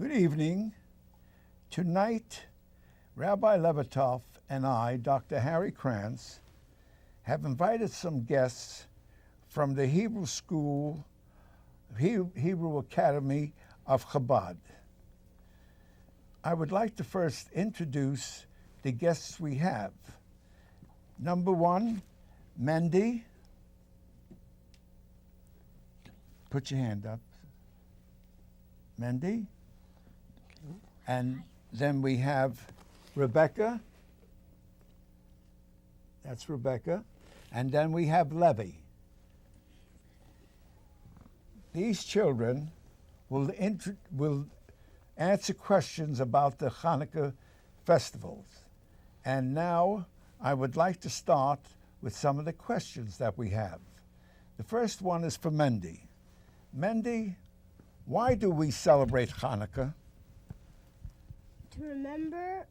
Good evening. Tonight, Rabbi Levertov and I, Dr. Harry Krantz, have invited some guests from the Hebrew School, Hebrew Academy of Chabad. I would like to first introduce the guests we have. Number one, Mendy. Put your hand up. Mendy. And then we have Rebecca. That's Rebecca. And then we have Levi. These children will answer questions about the Chanukah festivals. And now I would like to start with some of the questions that we have. The first one is for Mendy. Mendy, why do we celebrate Chanukah? To remember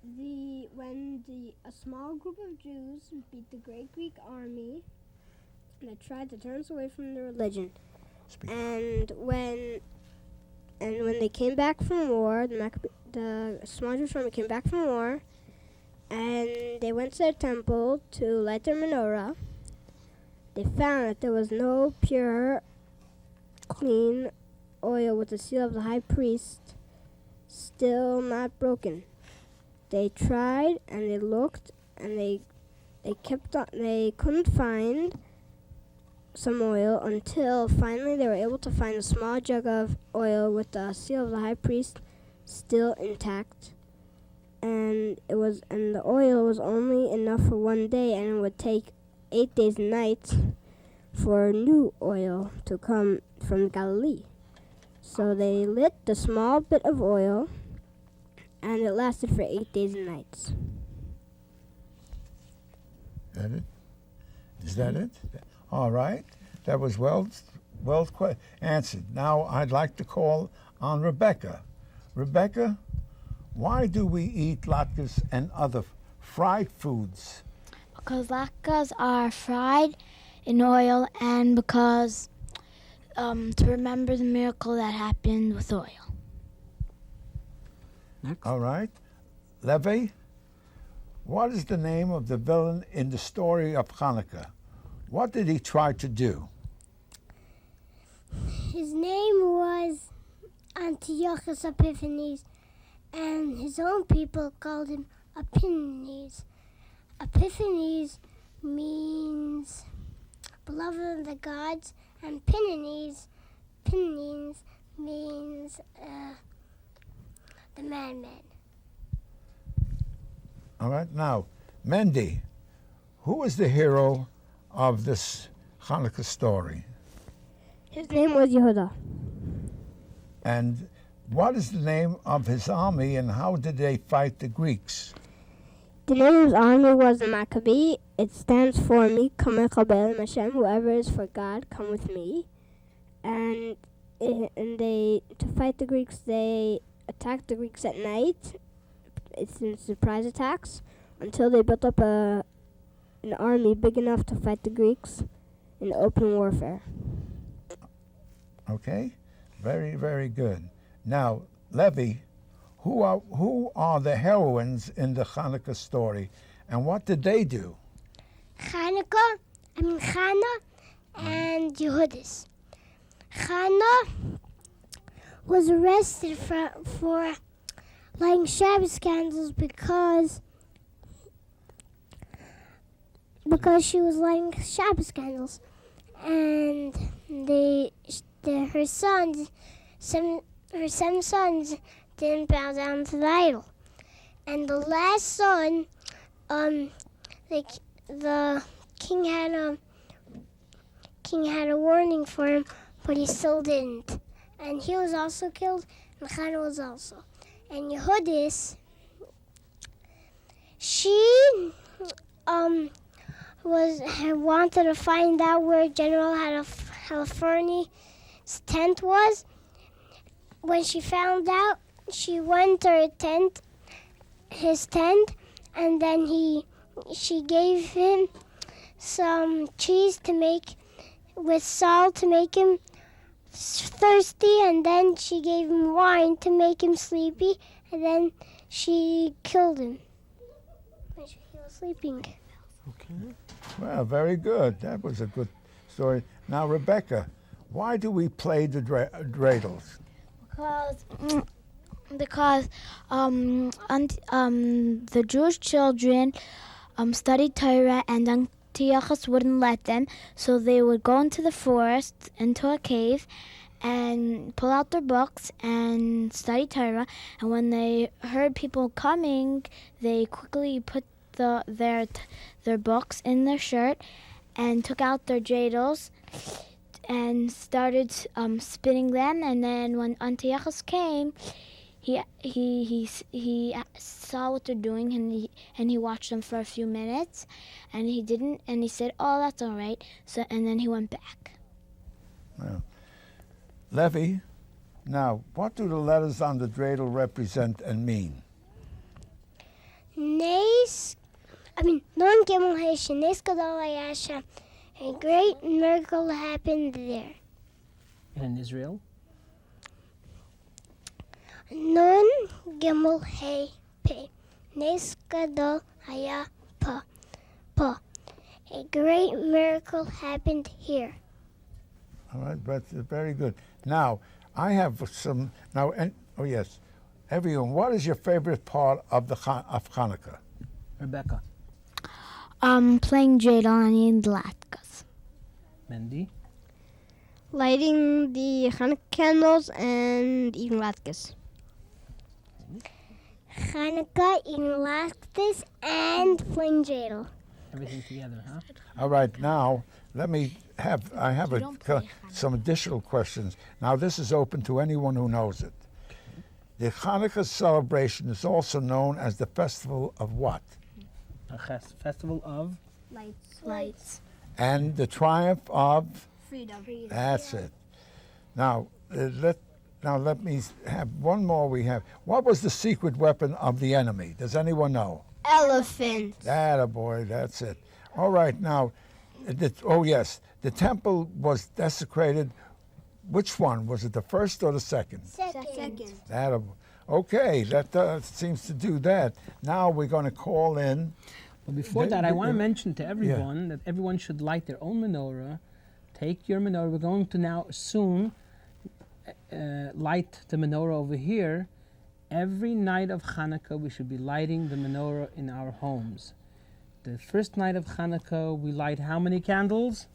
when a small group of Jews beat the great Greek army that tried to turn us away from the religion. And when they came back from war, the small Jewish army came back from war, and they went to their temple to light their menorah. They found that there was no pure, clean oil with the seal of the high priest still not broken. They tried and they looked and they couldn't find some oil until finally they were able to find a small jug of oil with the seal of the high priest still intact. And the oil was only enough for one day, and it would take 8 days and nights for new oil to come from Galilee. So they lit the small bit of oil, and it lasted for 8 days and nights. Is that it? All right. That was well answered. Now I'd like to call on Rebecca. Rebecca, why do we eat latkes and other fried foods? Because latkes are fried in oil, and because to remember the miracle that happened with oil. Next. All right. Levi, what is the name of the villain in the story of Chanukah? What did he try to do? His name was Antiochus Epiphanes, and his own people called him Epiphanes. Epiphanes means beloved of the gods, and Pinies means the madman. All right. Now, Mendy, who is the hero of this Chanukah story? His name was Yehuda. And what is the name of his army, and how did they fight the Greeks? The name of his army was the Maccabee. It stands for Me Kamechabel Hashem, whoever is for God, come with me. And they, to fight the Greeks, they attacked the Greeks at night. It's in surprise attacks until they built up an army big enough to fight the Greeks in open warfare. Okay, very, very good. Now, Levi, who are the heroines in the Chanukah story, and what did they do? Chana and Yehudis. Chana was arrested for lighting Shabbos candles because she was lighting Shabbos candles, and her seven sons didn't bow down to the idol, and the last son, the king had a warning for him, but he still didn't, and he was also killed, and Chana was also. And Yehudis, she had wanted to find out where General Halifax' tent was. When she found out, she went to his tent, and then she gave him some cheese to make with salt to make him thirsty, and then she gave him wine to make him sleepy, and then she killed him when he was sleeping. Okay. Well, very good. That was a good story. Now, Rebecca, why do we play the dreidels? Because the Jewish children studied Torah, and Antiochus wouldn't let them, so they would go into the forest, into a cave, and pull out their books and study Torah. And when they heard people coming, they quickly put their books in their shirt and took out their dreidels and started spinning them. And then when Antiochus came, he saw what they're doing, and he watched them for a few minutes, and he said, "Oh, that's all right." So and then he went back. Well, Levi, now, what do the letters on the dreidel represent and mean? Non Gimel Hesha, Nes Gadol Hayasha. A great miracle happened there. And in Israel? Non Gimel He Pe, Nes Gadol Haya Pa. Pa. A great miracle happened here. All right, but very good. Now, I have some, now, oh yes, everyone, what is your favorite part of of Chanukah? Rebecca? Playing dreidel and eating the latkes. Mendy? Lighting the Hanukkah candles and eating latkes. Chanukah, eating latkes, and playing dreidel. Everything together, huh? All right, now, I have some additional questions. Now, this is open to anyone who knows it. The Hanukkah celebration is also known as the festival of what? A festival of? Lights. And the triumph of? Freedom. That's it. Now, let me have one more we have. What was the secret weapon of the enemy? Does anyone know? Elephant. Attaboy, that's it. All right, now, the temple was desecrated. Which one? Was it the first or the second? Second. Attaboy. Okay, that seems to do that. Now we're going to call in. But before that, I want to mention to everyone that everyone should light their own menorah. Take your menorah. We're going to now soon light the menorah over here. Every night of Hanukkah, we should be lighting the menorah in our homes. The first night of Hanukkah, we light how many candles?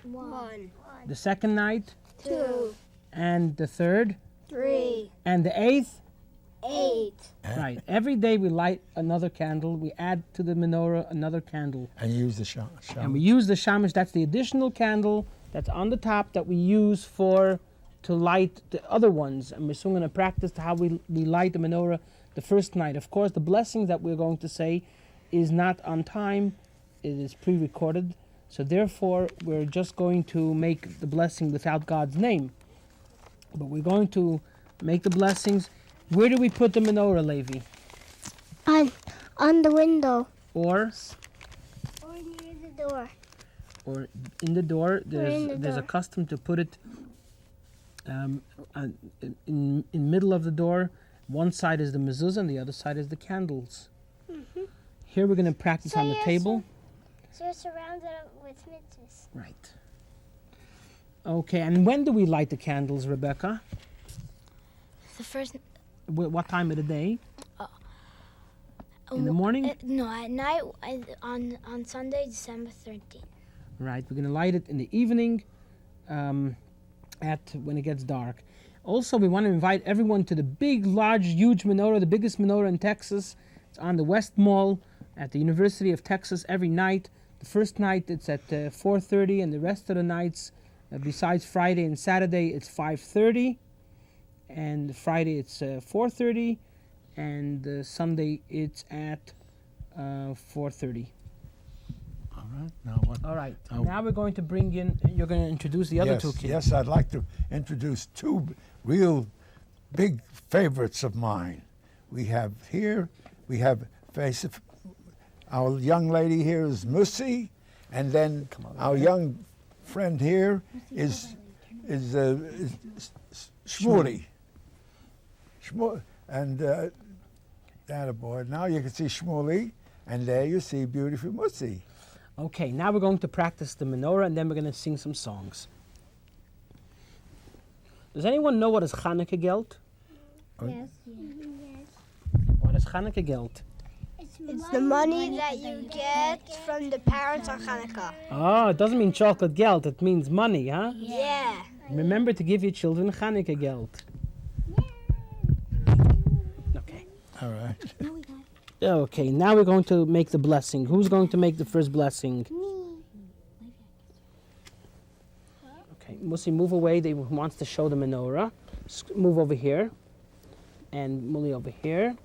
1. The second night? 2. And the third? 3. And the eighth? 8. Right. Every day we light another candle. We add to the menorah another candle. And use the shamash. And we use the shamash. That's the additional candle that's on the top that we use to light the other ones. And we're soon going to practice how we light the menorah the first night. Of course, the blessings that we're going to say is not on time. It is pre-recorded. So therefore, we're just going to make the blessing without God's name. But we're going to make the blessings. Where do we put the menorah, Levi? On the window. Or near the door. Or in the door. In the There's a door. custom to put it in middle of the door. One side is the mezuzah and the other side is the candles. Mm-hmm. Here we're going to practice on the table. So you're surrounded with mitzvahs. Right. Okay, and when do we light the candles, Rebecca? The first. What time of the day? In the morning? No, at night on Sunday, December 13th. Right, we're going to light it in the evening when it gets dark. Also, we want to invite everyone to the big, large, huge menorah, the biggest menorah in Texas. It's on the West Mall at the University of Texas every night. The first night it's at 4:30, and the rest of the nights, besides Friday and Saturday, it's 5:30. And Friday it's 4:30, and Sunday it's at 4:30. All right. Now what? All right. Oh. Now we're going to bring in. You're going to introduce the other two kids. Yes, I'd like to introduce two real big favorites of mine. We have our young lady here is Mussi, and then our young friend here is is Shmueli. And that boy. Now you can see Shmueli, and there you see beautiful Mussi. Okay, now we're going to practice the menorah, and then we're going to sing some songs. Does anyone know what is Chanukah geld? Yes. What is Chanukah geld? It's the money that you get from the parents on Chanukah. Oh, it doesn't mean chocolate geld. It means money, huh? Yeah. Remember to give your children Chanukah geld. Okay. All right. Okay, now we're going to make the blessing. Who's going to make the first blessing? Okay, Mussi, move away. They wants to show the menorah. Move over here. And Muli over here.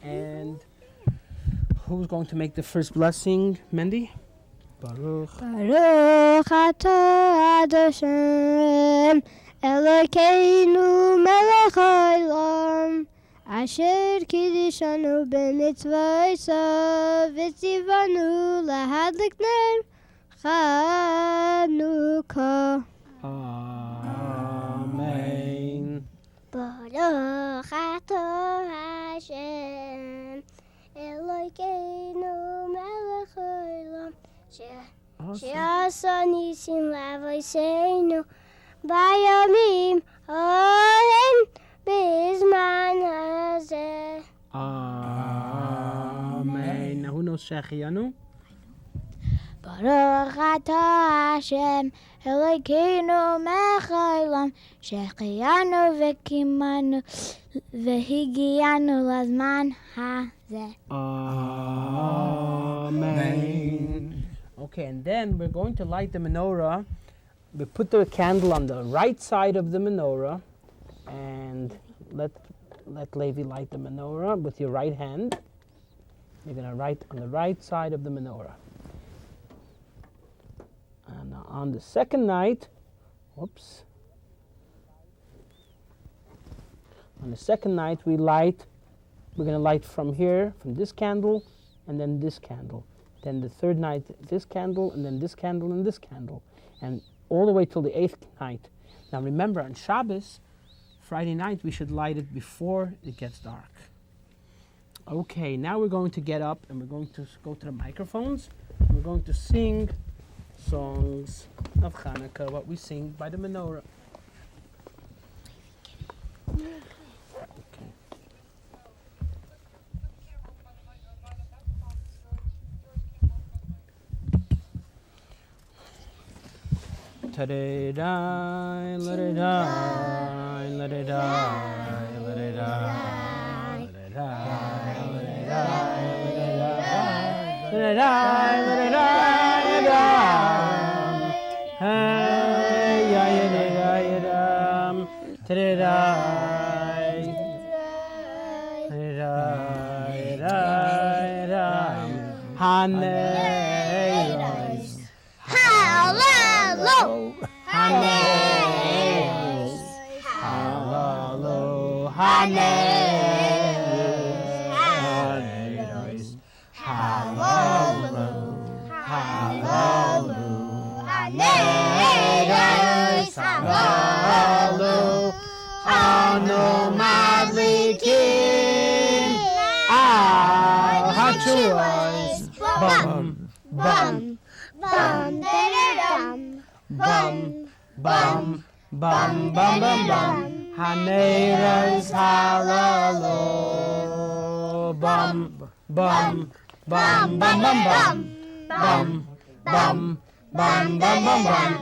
And who's going to make the first blessing? Mendy? Baruch. Baruch atah Adoshem Elokeinu melech haolam Asher kiddushanu b'mitzvosav v'tzivanu lahadlik ner Chanukah. Amen. Baruch atah Hashem Elokeinu melech haolam She'asa nisim l'avoseinu bayamim ha'em bizman hazeh. Amen. Now who knows Shechianu? Baruch atah Hashem Elokeinu melech haolam שהחיינו וקיימנו והגיענו לזמן הזה. Amen. Okay, and then we're going to light the menorah. We put the candle on the right side of the menorah, and let Levi light the menorah with your right hand. You're going to write on the right side of the menorah. And on the second night, on the second night we're going to light from here, from this candle, and then this candle. Then the third night, this candle, and then this candle, and this candle. And all the way till the 8th night. Now remember, on Shabbos, Friday night, we should light it before it gets dark. Okay, now we're going to get up, and we're going to go to the microphones. And we're going to sing songs of Chanukah, what we sing by the menorah. Let it die, let it die, let it die, let it die, let it die, let it die, let it die, let it die, let it die. Hey, ya, ya, ya, ya, let it die, let it die, Hanei, Hallelujah. Hanes, hallelujah, Hanes, hallelujah, hallelujah, Hanes, hallelujah, Anu madlikin, hachuos, bum, bum, Bum, da-da-dum. bum, bum, bum, bum, bum, bum. Haneres hallelujah. Bum, bum, bum, bum, bum, bum. Bum, bum, bum, bum, bum, bum.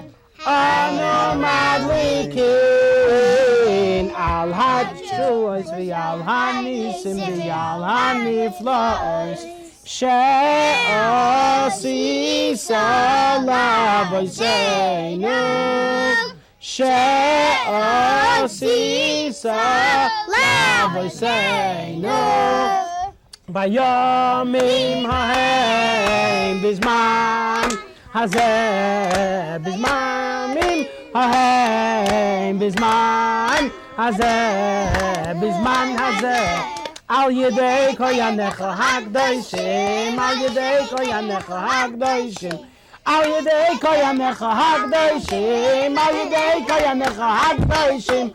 Anu madlikin al hachuos v'al hanisim v'al haniflaos. She'osisa lavoseinu, She'osisa lavoseinu, Bayomim hahem bizman hazeh, bizmanim hahem bizman hazeh, bizman hazeh. Al yedei koyanecha hagdoishim, al yedei koyanecha hagdoishim, Al Yedei Koyanecha Hagdoshim, Al Yedei Koyanecha Hagdoshim,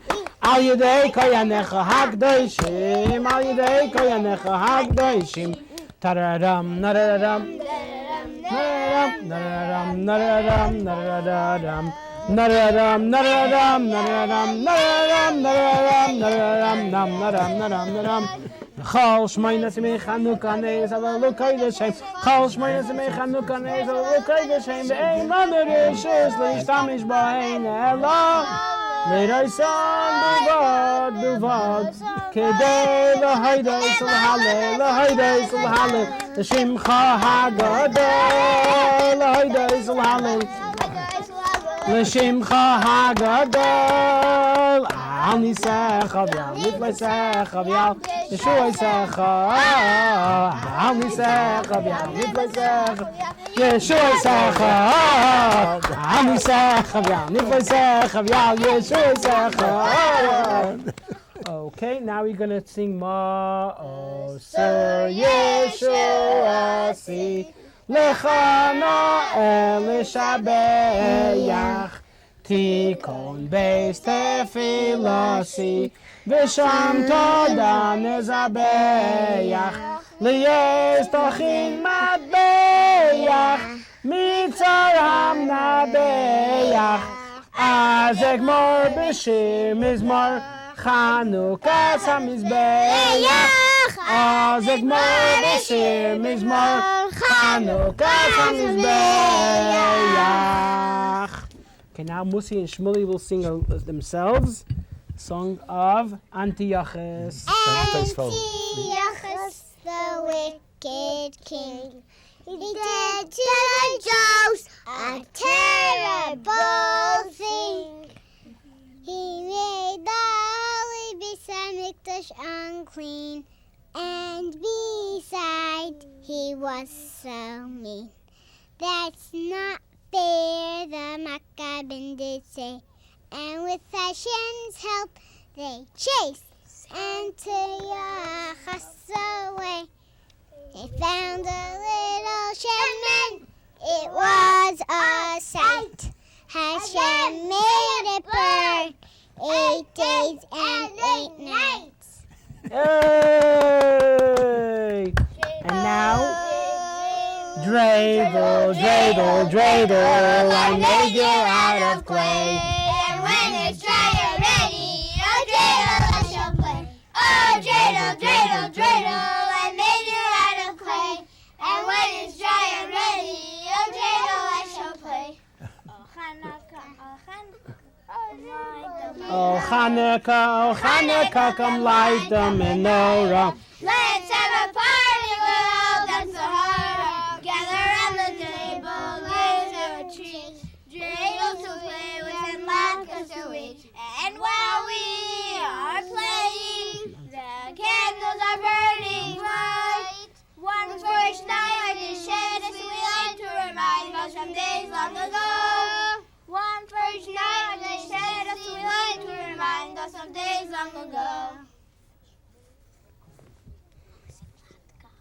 Al Yedei Koyanecha Hagdoshim, Al Yedei Koyanecha Hagdoshim. Tararam, nararam, nararam, nararam, nararam, nararam, nararam, nararam, nararam, nararam, nararam, nararam, nam, naram, naram, naram. Chol shmoynes me Chanukah neis alalukay l'shem. Chol shmoynes me Chanukah neis alalukay l'shem. Ve'ein lamer rishus l'ishtamish b'ain elo. L'reisan b'vad b'vad. Kedei l'haydei l'halei l'haydei l'halei. L'shimcha hagadol l'haydei l'halei. L'shimcha hagadol. Al nisecha v'yal niflesecha v'yal Yeshua yisecha. Al nisecha v'yal niflesecha Yeshua yisecha. Al nisecha v'yal niflesecha v'yal Yeshua yisecha. Okay, now we're going to sing Ma'oser Yeshua si Lechana Elishabeach Tikon beis tefilasi V'sham toda nezabeach Liyes tochin matbeach Mitzaram nabeach Azek mor b'shir mizmor Chanukah samizbeach Azek mor b'shir mizmor Chanukah samizbeach. Okay, now Mussi and Shmueli will sing themselves a song of Antiochus. Antiochus, the wicked king, he did to the Jews a terrible thing. He made the holy Beis Hamikdash unclean, and beside he was so mean. That's not fair, the Maccabim did say, and with Hashem's help they chased Antiochus away. They found a little shemen, it was a sight. Hashem made it burn 8 days and 8 nights. Hey! And now, dreidel, dreidel, dreidel, I made you out of clay. And when it's dry and ready, oh dreidel, I shall play. Oh dreidel, dreidel, dreidel, I made you out of clay. And when it's dry and ready, oh dreidel, I shall play. Oh Chanukah, come light the menorah. Let's have a party, we'll all dance the hara. Gather around the table, there's a tree. Dreidel to play with and latkes to eat. And while we are playing, the candles are burning bright. One first night is shed as we like to remind us from days long ago. One first night they said us we like to remind us of days long ago.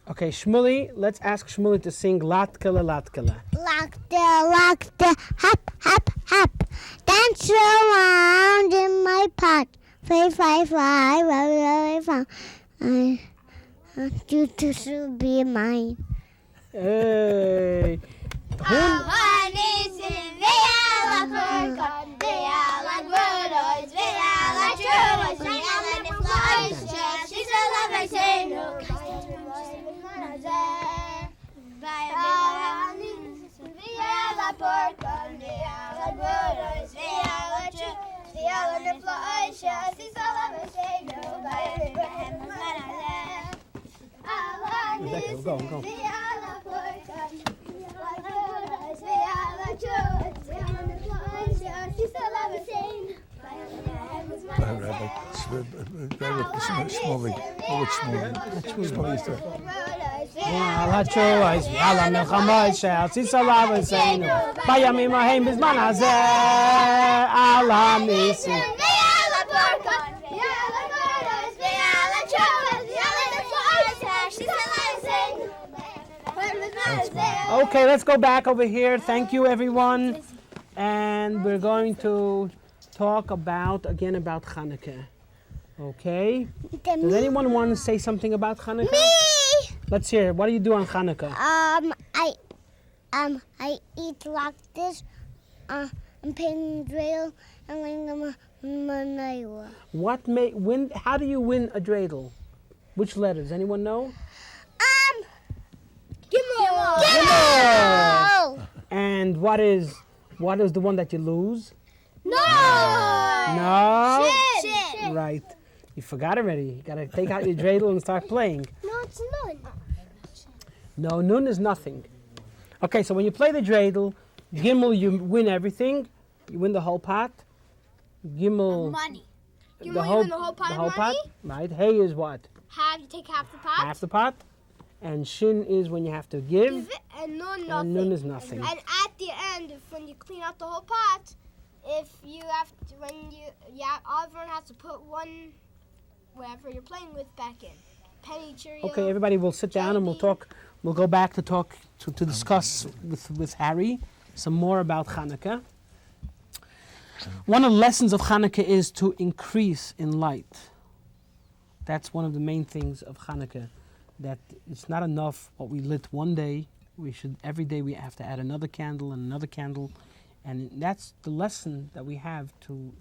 Okay, Shmueli, let's ask Shmueli to sing Latkele, Latkele. Lakta, lakta, hop, hop, hop. Dance around in my pot. Fly, fly, fly, fly, fly, fly. I want you to be mine. Hey. Go. Okay, let's go back over here. Thank you, everyone. And we're going to talk about Chanukah. Okay? Does anyone want to say something about Chanukah? Me! Let's hear. What do you do on Chanukah? I eat like this. I'm painting dreidel and laying menorah. How do you win a dreidel? Which letters? Anyone know? Gimel. And what is the one that you lose? No. No. Shin. Right. You forgot already. You gotta take out your dreidel and start playing. No, it's not. No, nun is nothing. Okay, so when you play the dreidel, Gimel, you win everything. You win the whole pot. Gimel, Money. You the win whole, the whole pot the of whole pot. money? Right. Hey is what? You take half the pot. Half the pot. And shin is when you have to give. Give it, and nun And nothing. nun is nothing. And at the end, when you clean out the whole pot, if you have to, everyone has to put one, whatever you're playing with, back in. Penny, Cheerio. Okay, everybody will sit down and we'll talk. We'll go back to talk to discuss with Harry some more about Chanukah. One of the lessons of Chanukah is to increase in light. That's one of the main things of Chanukah. That it's not enough what we lit one day. Every day we have to add another candle and another candle, and that's the lesson that we have to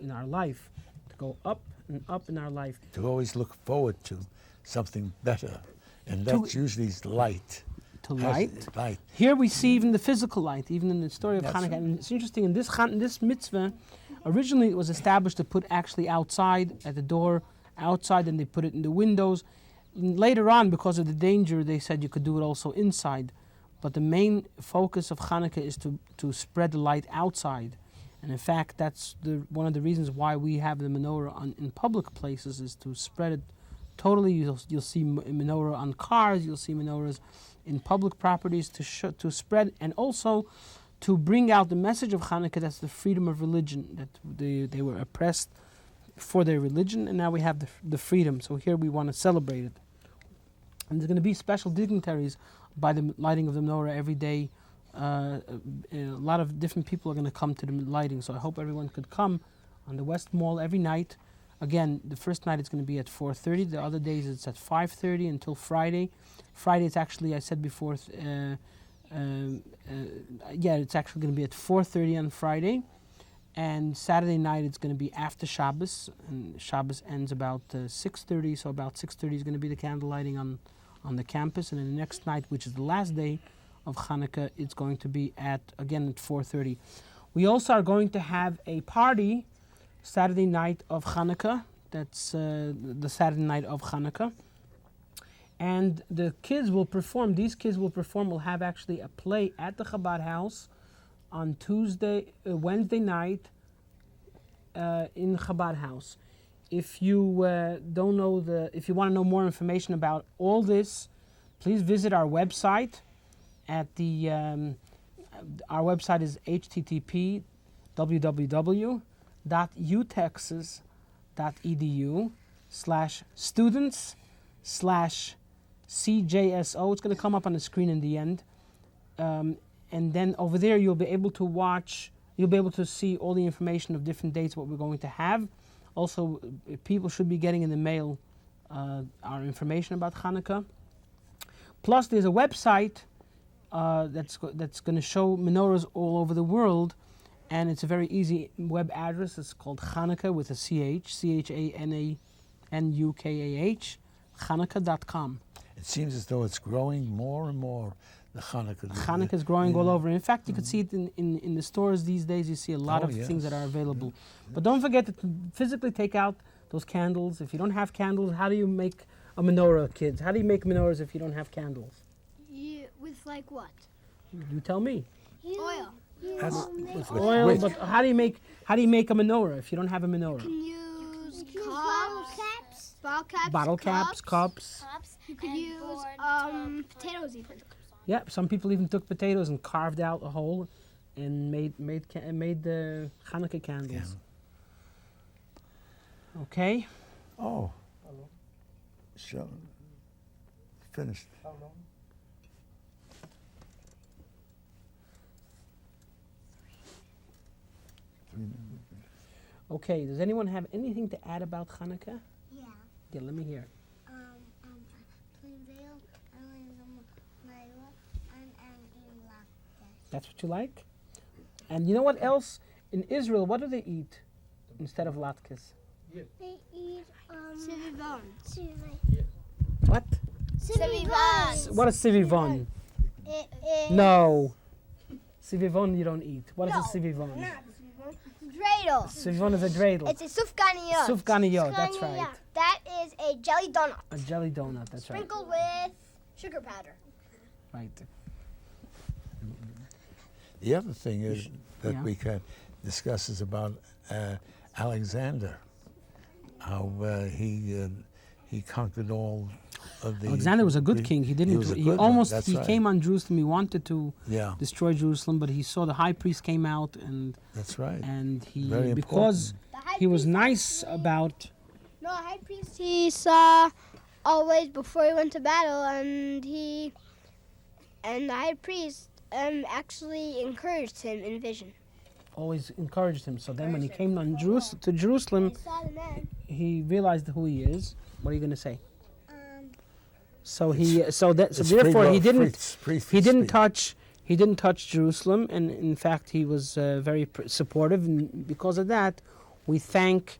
in our life, to go up and up in our life. To always look forward to something better, and that's usually light. To light. Light. Here we see even the physical light, even in the story of That's Chanukah. right. And it's interesting, in this mitzvah, originally it was established to put actually outside, at the door, outside, and they put it in the windows. Later on, because of the danger, they said you could do it also inside. But the main focus of Chanukah is to spread the light outside. And in fact, that's one of the reasons why we have the menorah in public places, is to spread it totally. You'll see menorah on cars, you'll see menorahs in public properties to spread, and also to bring out the message of Chanukah, that's the freedom of religion, that they were oppressed for their religion, and now we have the freedom. So here we want to celebrate it. And there's going to be special dignitaries by the lighting of the menorah every day. A lot of different people are going to come to the lighting, so I hope everyone could come on the West Mall every night. Again, the first night it's going to be at 4:30. The other days it's at 5:30 until Friday. Friday it's actually, I said before, it's actually going to be at 4:30 on Friday. And Saturday night it's going to be after Shabbos, and Shabbos ends about 6:30. So about 6:30 is going to be the candle lighting on the campus, and then the next night, which is the last day of Chanukah, it's going to be at 4:30. We also are going to have a party Saturday night of Chanukah. That's the Saturday night of Chanukah. And the kids will perform, we'll have actually a play at the Chabad house on Wednesday night in Chabad house. If you if you want to know more information about all this, please visit our website. Our website is http://utexas.edu/students/CJSO. It's going to come up on the screen in the end. And then over there you'll be able to see all the information of different dates, what we're going to have. Also, people should be getting in the mail our information about Chanukah. Plus, there's a website that's going to show menorahs all over the world, and it's a very easy web address. It's called Chanukah with a CH, CHANANUKAH, Chanukah.com. It seems as though it's growing more and more. The Chanukah is growing all over. In fact, you can see it in the stores these days. You see a lot of things that are available. But don't forget to physically take out those candles. If you don't have candles, how do you make a menorah, kids? How do you make menorahs if you don't have candles? With like what? You tell me. Oil. With Oil, but how do you make a menorah if you don't have a menorah? You can use cups, Bottle caps, cups. You could use potatoes even. Yeah, some people even took potatoes and carved out a hole and made the Chanukah candles. Yeah. Okay. Oh. Sure. Finished. Okay, does anyone have anything to add about Chanukah? Yeah. Yeah, let me hear. That's what you like? And you know what else? In Israel, what do they eat instead of latkes? They eat sivivon. What? Sivivon. What is sivivon? It is No. Sivivon you don't eat. What is a sivivon? dreidel. Sivivon is a dreidel. It's a sufganiyot. Sufganiyot, that's right. That is a jelly donut. A jelly donut, that's right. Sprinkled with sugar powder. Right. The other thing is that Yeah. we can discuss is about Alexander, how he conquered all of the. Alexander was a good king. He didn't. was a He good one, almost. that's He right. came on Jerusalem. He wanted to Yeah, destroy Jerusalem, but he saw the high priest came out, and that's right. he Very because The high he was priest nice actually- about. No, high priest he saw always before he went to battle, and the high priest actually encouraged him in vision. Always encouraged him. So then, when he came on to Jerusalem, He saw the man. he realized who he is. What are you going to say? So It's therefore he didn't He didn't touch Jerusalem, and in fact he was very supportive, and because of that, we thank.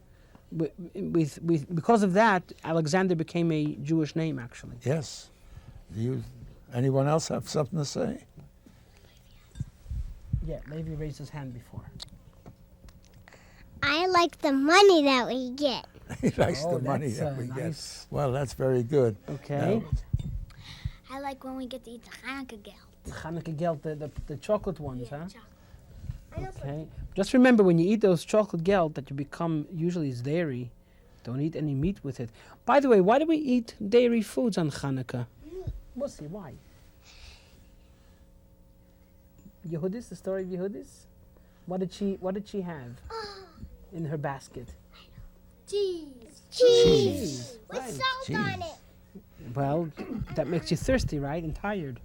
Because of that, Alexander became a Jewish name, actually. Yes. Anyone else have something to say? Yeah, Levi raised his hand before. I like the money that we get. He likes Oh, the money that's, that we nice. get. Well, that's very good. Okay. I like when we get to eat the Chanukah gelt. Chanukah gelt, the chocolate ones, huh? chocolate. Okay. Just remember, when you eat those chocolate gelt, that you become, usually it's dairy. Don't eat any meat with it. By the way, why do we eat dairy foods on Chanukah? Mussi, why? Yehudis, the story of Yehudis? What did she have in her basket? Cheese. Cheese. With Right. salt on Cheese. it. Well, that makes you thirsty, right? And tired.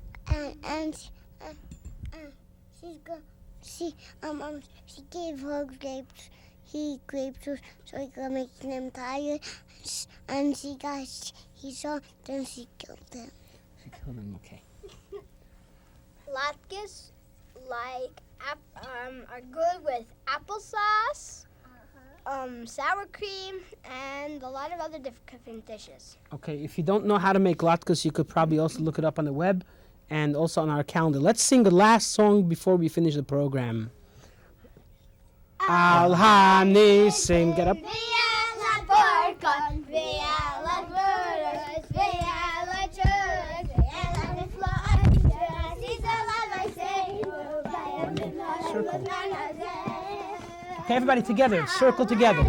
And she gave her grapes. Grape juice, so he could make them tired. And he saw them. She killed them. She killed him. Okay. Latkes are good with applesauce, sour cream, and a lot of other different dishes. Okay. If you don't know how to make latkes, you could probably also look it up on the web, and also on our calendar. Let's sing the last song before we finish the program. Al Hanisim, get up. Okay, everybody together, circle together.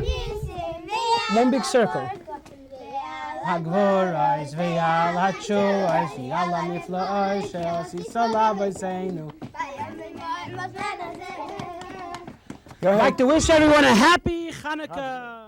One big circle. Hagvorais ve'al hatshuais ve'al hanifla'os shel sisala v'seinu. I'd like to wish everyone a happy Chanukah.